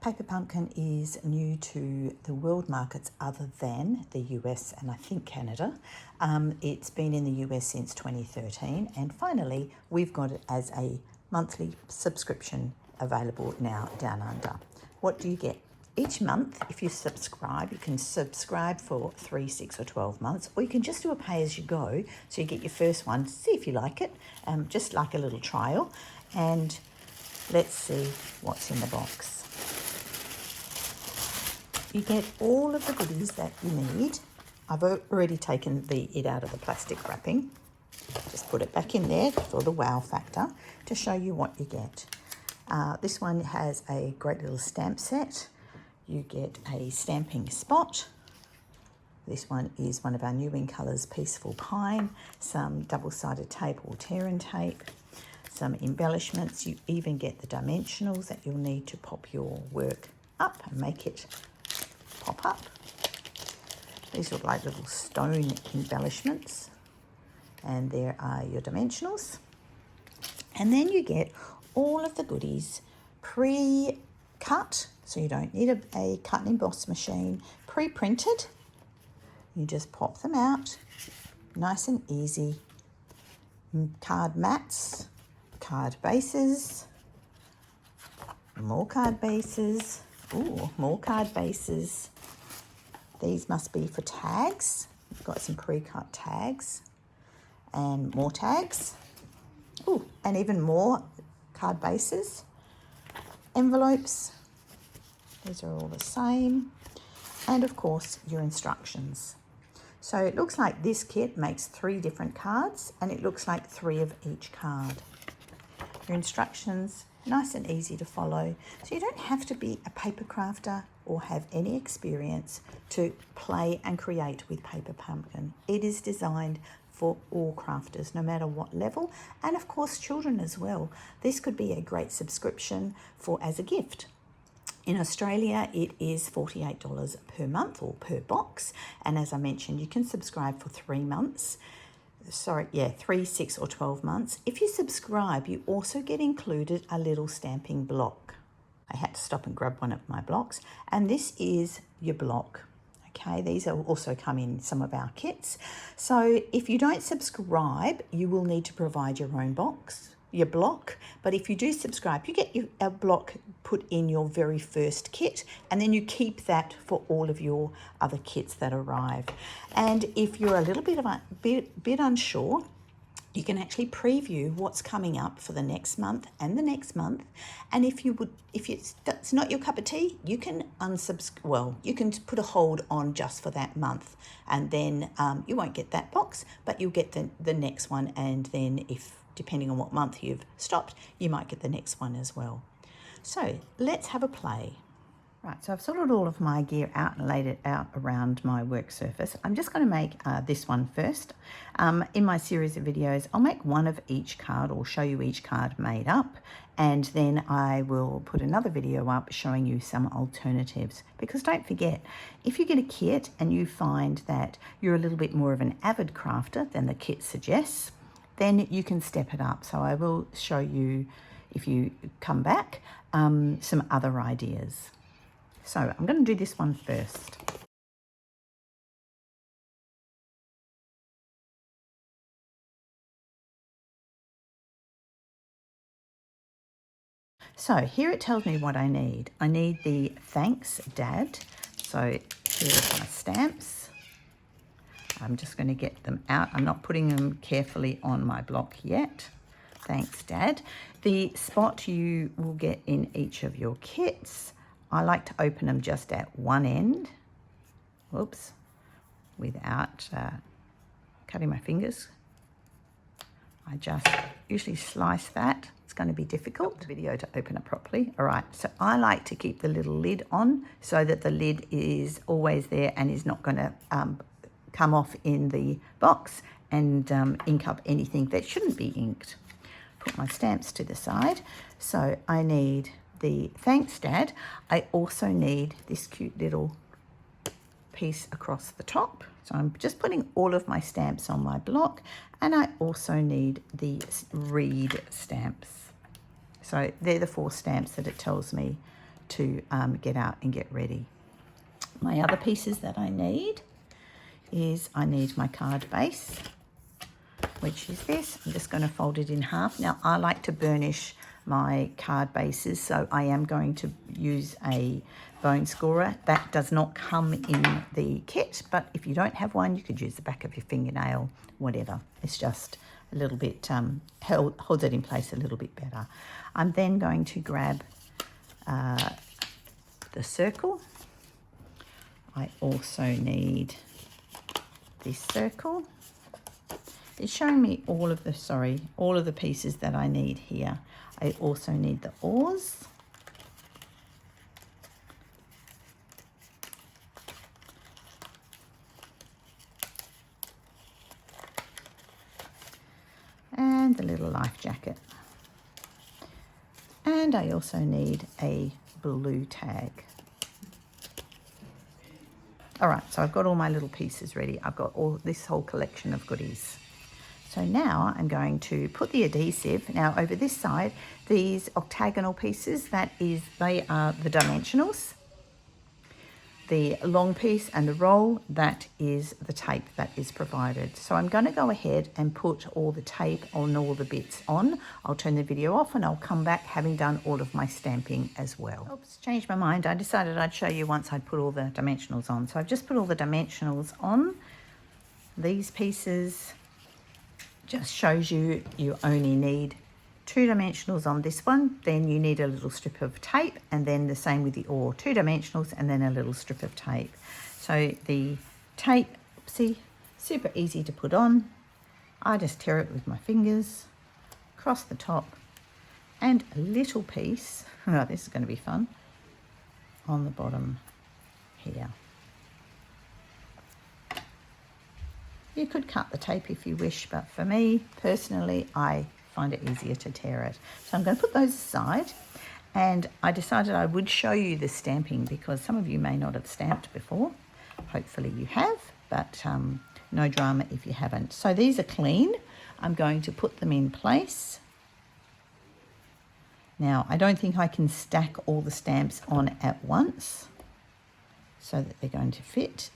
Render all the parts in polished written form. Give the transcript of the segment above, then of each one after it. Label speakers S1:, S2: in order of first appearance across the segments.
S1: Paper Pumpkin is new to the world markets other than the US and I think Canada. It's been in the US since 2013, and finally we've got it as a monthly subscription available now down under. What do you get? Each month, if you subscribe, you can subscribe for 3, 6 or 12 months, or you can just do a pay as you go. So you get your first one, see if you like it, just like a little trial. And let's see what's in the box. You get all of the goodies that you need. I've already taken it out of the plastic wrapping. Just put it back in there for the wow factor to show you what you get. This one has a great little stamp set. You get a stamping spot. This one is one of our new in colours, Peaceful Pine, some double-sided tape or tear-in tape, some embellishments. You even get the dimensionals that you'll need to pop your work up and make it pop up. These look like little stone embellishments, and there are your dimensionals. And then you get all of the goodies pre-cut, so you don't need a cut and emboss machine, pre-printed. You just pop them out, nice and easy. Card mats, card bases, more card bases, ooh, more card bases. These must be for tags. We've got some pre-cut tags and more tags. Ooh, and even more card bases. Envelopes, these are all the same. And of course, your instructions. So it looks like this kit makes 3 different cards, and it looks like 3 of each card. Your instructions, nice and easy to follow. So you don't have to be a paper crafter or have any experience to play and create with Paper Pumpkin. It is designed for all crafters, no matter what level, and of course children as well. This could be a great subscription for as a gift. In Australia, it is $48 per month or per box, and as I mentioned, you can subscribe for 3 months. 3, 6 or 12 months. If you subscribe, you also get included a little stamping block. I had to stop and grab one of my blocks, and this is your block. Okay, these will also come in some of our kits. So if you don't subscribe, you will need to provide your own box, your block. But if you do subscribe, you get a block put in your very first kit, and then you keep that for all of your other kits that arrive. And if you're a little bit unsure, you can actually preview what's coming up for the next month and the next month. And if it's not your cup of tea, you can you can put a hold on just for that month, and then you won't get that box, but you'll get the next one. And then depending on what month you've stopped, you might get the next one as well. So let's have a play. Right, so I've sorted all of my gear out and laid it out around my work surface. I'm just going to make this one first. In my series of videos, I'll make one of each card or show you each card made up, and then I will put another video up showing you some alternatives. Because don't forget, if you get a kit and you find that you're a little bit more of an avid crafter than the kit suggests, then you can step it up. So I will show you, if you come back, some other ideas. So I'm going to do this one first. So here it tells me what I need. I need the Thanks Dad. So here are my stamps. I'm just going to get them out. I'm not putting them carefully on my block yet. Thanks Dad. The spot you will get in each of your kits. I like to open them just at one end, whoops, without cutting my fingers. I just usually slice that. It's going to be difficult, the video to open it properly. All right, so I like to keep the little lid on so that the lid is always there and is not going to come off in the box and ink up anything that shouldn't be inked. Put my stamps to the side. So I need the Thanks Dad. I also need this cute little piece across the top. So I'm just putting all of my stamps on my block, and I also need the Read stamps. So they're the 4 stamps that it tells me to get out and get ready. My other pieces that I need is I need my card base, which is this. I'm just going to fold it in half. Now, I like to burnish my card bases, so I am going to use a bone scorer. That does not come in the kit, but if you don't have one, you could use the back of your fingernail, whatever. It's just a little bit, holds it in place a little bit better. I'm then going to grab the circle. I also need this circle. It's showing me all of the pieces that I need here. I also need the oars. And the little life jacket. And I also need a blue tag. All right, so I've got all my little pieces ready. I've got all this whole collection of goodies. So now I'm going to put the adhesive. Now over this side, these octagonal pieces, they are the dimensionals. The long piece and the roll, that is the tape that is provided. So I'm going to go ahead and put all the tape on all the bits on. I'll turn the video off and I'll come back having done all of my stamping as well. Oops, changed my mind. I decided I'd show you once I'd put all the dimensionals on. So I've just put all the dimensionals on. These pieces just shows you only need 2 dimensionals on this one, then you need a little strip of tape, and then the same with the oar, 2 dimensionals and then a little strip of tape. So the tape, see, super easy to put on. I just tear it with my fingers, across the top, and a little piece, oh, this is going to be fun, on the bottom here. You could cut the tape if you wish, but for me, personally, I find it easier to tear it. So I'm going to put those aside, and I decided I would show you the stamping because some of you may not have stamped before. Hopefully you have, but no drama if you haven't. So these are clean. I'm going to put them in place. Now, I don't think I can stack all the stamps on at once so that they're going to fit.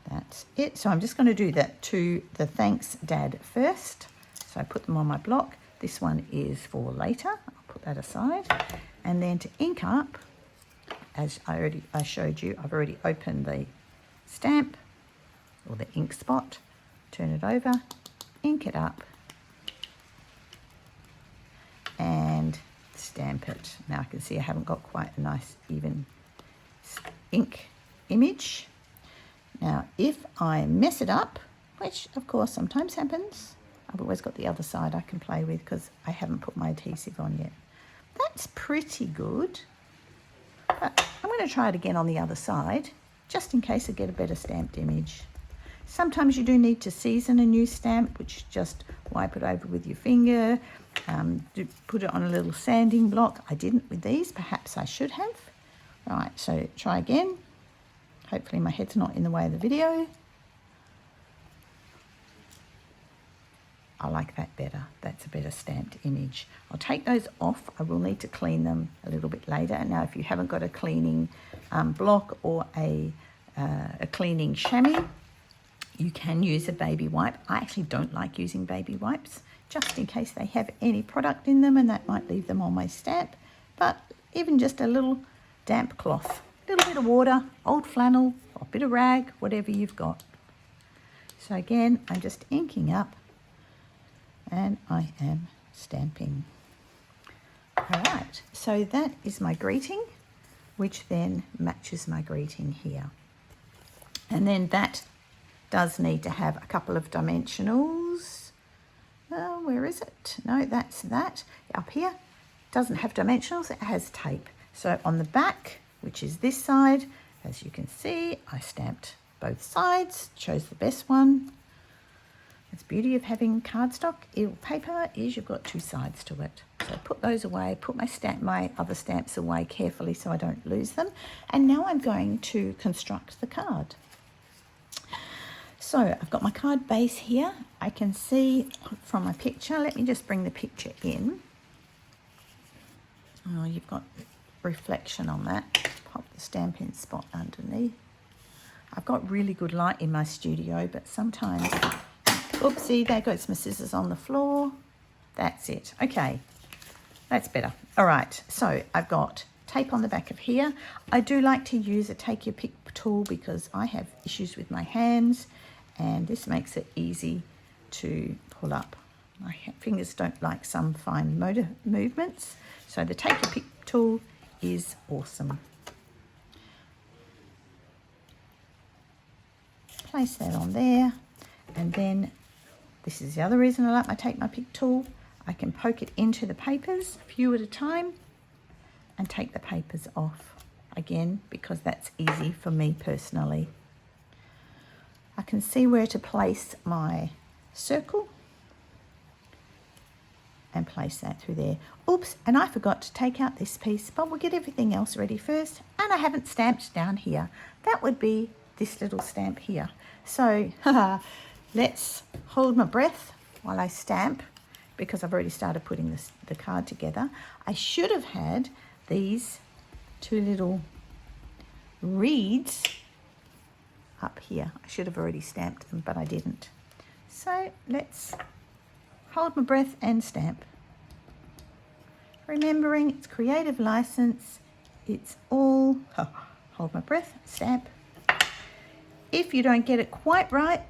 S1: That's it. So I'm just going to do that to the Thanks Dad first. So I put them on my block. This one is for later. I'll put that aside. And then to ink up, as I showed you, I've already opened the stamp or the ink spot. Turn it over, ink it up, and stamp it. Now I can see I haven't got quite a nice even ink image. Now, if I mess it up, which of course sometimes happens, I've always got the other side I can play with because I haven't put my adhesive on yet. That's pretty good. But I'm going to try it again on the other side, just in case I get a better stamped image. Sometimes you do need to season a new stamp, which just wipe it over with your finger, put it on a little sanding block. I didn't with these, perhaps I should have. Right, so try again. Hopefully my head's not in the way of the video. I like that better. That's a better stamped image. I'll take those off. I will need to clean them a little bit later. Now, if you haven't got a cleaning block or a cleaning chamois, you can use a baby wipe. I actually don't like using baby wipes, just in case they have any product in them, and that might leave them on my stamp. But even just a little damp cloth, a little bit of water, old flannel, or a bit of rag, whatever you've got. So again, I'm just inking up and I am stamping. All right, so that is my greeting, which then matches my greeting here. And then that does need to have a couple of dimensionals. Where is it? No, that's that. Up here, doesn't have dimensionals, it has tape. So on the back, which is this side, as you can see, I stamped both sides, chose the best one. It's the beauty of having cardstock paper is you've got 2 sides to it. So put those away, put my other stamps away carefully so I don't lose them. And now I'm going to construct the card. So I've got my card base here. I can see from my picture, let me just bring the picture in. Oh, you've got reflection on that. Pop the stamping spot underneath. I've got really good light in my studio, but sometimes, oopsie, there goes my scissors on the floor. That's it. Okay, that's better. All right, so I've got tape on the back of here. I do like to use a take your pick tool because I have issues with my hands, and this makes it easy to pull up. My fingers don't like some fine motor movements, so the take your pick tool is awesome. Place that on there, and then this is the other reason I like my take my pick tool. I can poke it into the papers, a few at a time, and take the papers off again because that's easy for me personally. I can see where to place my circle and place that through there. Oops, and I forgot to take out this piece, but we'll get everything else ready first. And I haven't stamped down here. That would be this little stamp here. So let's hold my breath while I stamp because I've already started putting the card together. I should have had these two little reeds up here. I should have already stamped them, but I didn't. So let's hold my breath and stamp. Remembering it's creative license, it's all, hold my breath, stamp. If you don't get it quite right,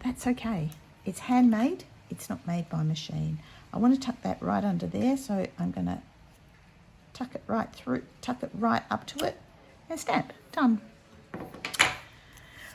S1: that's okay. It's handmade, it's not made by machine. I want to tuck that right under there, so I'm going to tuck it right through, tuck it right up to it, and stamp. Done.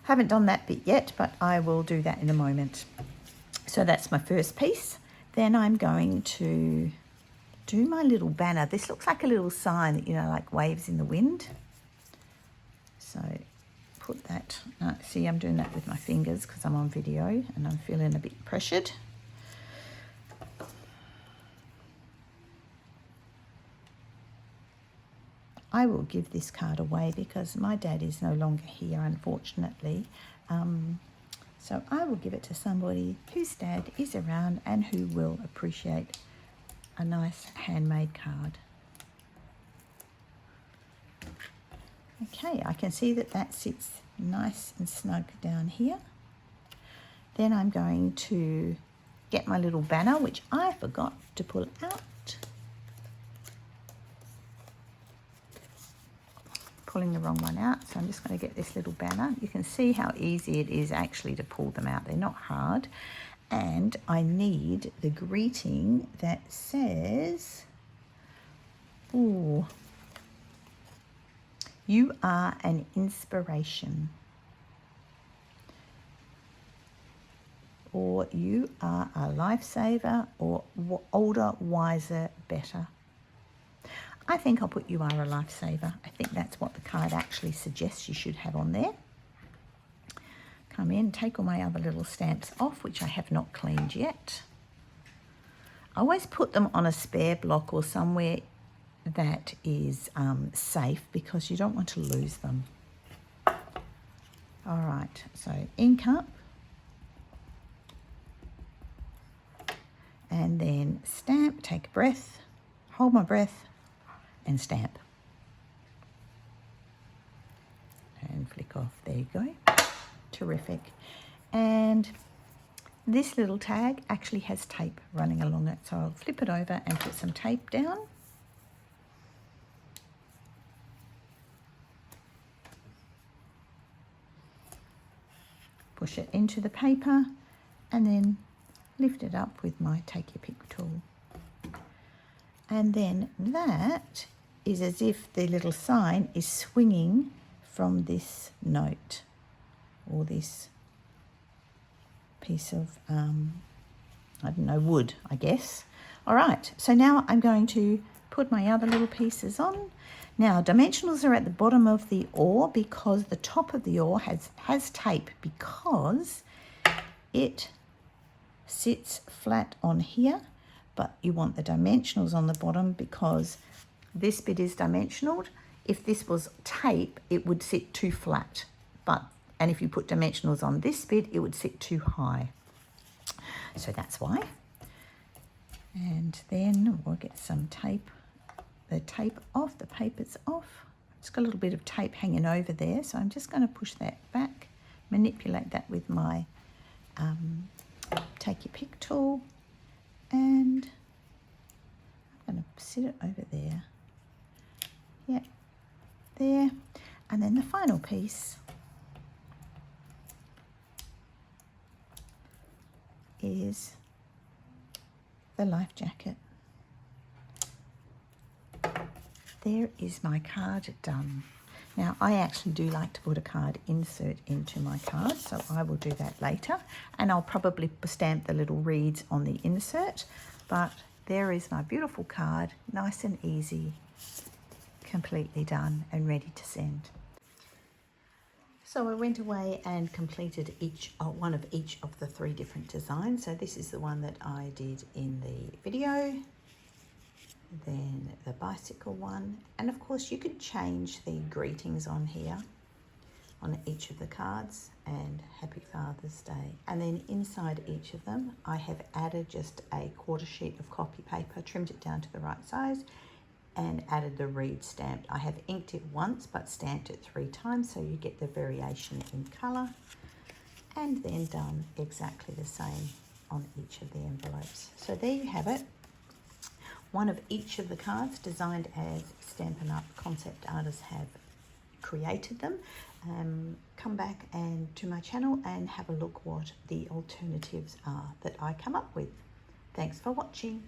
S1: Haven't done that bit yet, but I will do that in a moment. So that's my first piece. Then I'm going to do my little banner. This looks like a little sign that, you know, like waves in the wind. So put that, see, I'm doing that with my fingers because I'm on video and I'm feeling a bit pressured. I will give this card away because my dad is no longer here, unfortunately. So I will give it to somebody whose dad is around and who will appreciate a nice handmade card. Okay, I can see that that sits nice and snug down here. Then I'm going to get my little banner, which I forgot to pull out. Pulling the wrong one out, so I'm just going to get this little banner. You can see how easy it is actually to pull them out. They're not hard. And I need the greeting that says, ooh, you are an inspiration. Or you are a lifesaver, or older, wiser, better. I think I'll put you are a lifesaver. I think that's what the card actually suggests you should have on there. Come in, take all my other little stamps off, which I have not cleaned yet. I always put them on a spare block or somewhere that is safe because you don't want to lose them. All right, so ink up. And then stamp, take a breath, hold my breath, and stamp. And flick off, there you go. Terrific. And this little tag actually has tape running along it, so I'll flip it over and put some tape down. Push it into the paper and then lift it up with my take your pick tool. And then that is as if the little sign is swinging from this note or this piece of, I don't know, wood, I guess. All right, so now I'm going to put my other little pieces on. Now, dimensionals are at the bottom of the oar because the top of the oar has tape because it sits flat on here, but you want the dimensionals on the bottom because this bit is dimensional. If this was tape, it would sit too flat, And if you put dimensionals on this bit, it would sit too high. So that's why. And then we'll get some tape, the tape off, the paper's off. It's got a little bit of tape hanging over there, so I'm just going to push that back, manipulate that with my take your pick tool, and I'm going to sit it over there. Yep, there. And then the final piece is the life jacket. There is my card done. Now, I actually do like to put a card insert into my card, so I will do that later. And I'll probably stamp the little reeds on the insert. But there is my beautiful card, nice and easy, completely done and ready to send. So I went away and completed one of each of the 3 different designs. So this is the one that I did in the video, then the bicycle one, and of course you could change the greetings on here on each of the cards, and Happy Father's Day. And then inside each of them I have added just a 1/4 sheet of copy paper, trimmed it down to the right size, and added the reed stamped. I have inked it once but stamped it 3 times, so you get the variation in colour, and then done exactly the same on each of the envelopes. So there you have it. One of each of the cards designed as Stampin' Up! Concept artists have created them. Come back and to my channel and have a look what the alternatives are that I come up with. Thanks for watching.